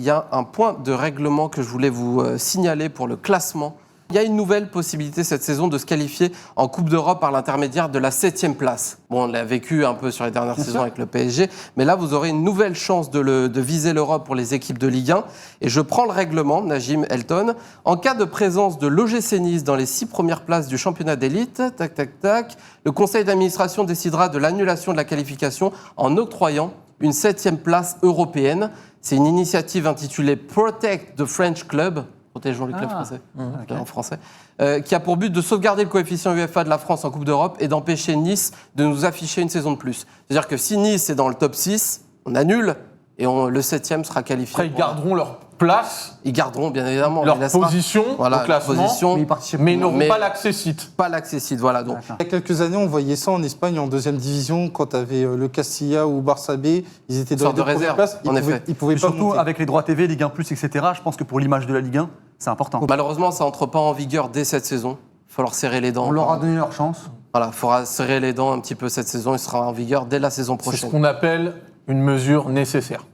il y a un point de règlement que je voulais vous signaler pour le classement. Il y a une nouvelle possibilité cette saison de se qualifier en Coupe d'Europe par l'intermédiaire de la 7e place. Bon, on l'a vécu un peu sur les dernières saisons avec le PSG, mais là, vous aurez une nouvelle chance de viser l'Europe pour les équipes de Ligue 1. Et je prends le règlement, Najim Elton. En cas de présence de l'OGC Nice dans les 6 premières places du championnat d'élite, le conseil d'administration décidera de l'annulation de la qualification en octroyant une 7e place européenne. C'est une initiative intitulée Protect the French Club. Protégeons les clubs français, en français, qui a pour but de sauvegarder le coefficient UEFA de la France en Coupe d'Europe et d'empêcher Nice de nous afficher une saison de plus. C'est-à-dire que si Nice est dans le top 6, on annule et le 7e sera qualifié. Après, ils garderont leur place. Ils garderont, bien évidemment. Leur position au classement, mais ils n'auront pas l'accès site. Pas l'accès site, voilà. Donc. Il y a quelques années, on voyait ça en Espagne, en 2e division, quand tu avais le Castilla ou Barça B, ils étaient dans les deux premières places, ils pouvaient pas surtout monter. avec les droits TV, Ligue 1+, etc., je pense que pour l'image de la Ligue 1, c'est important. Malheureusement, ça n'entre pas en vigueur dès cette saison. Il va falloir serrer les dents. On leur a donné leur chance. Voilà, il faudra serrer les dents un petit peu cette saison. Il sera en vigueur dès la saison prochaine. C'est ce qu'on appelle une mesure nécessaire.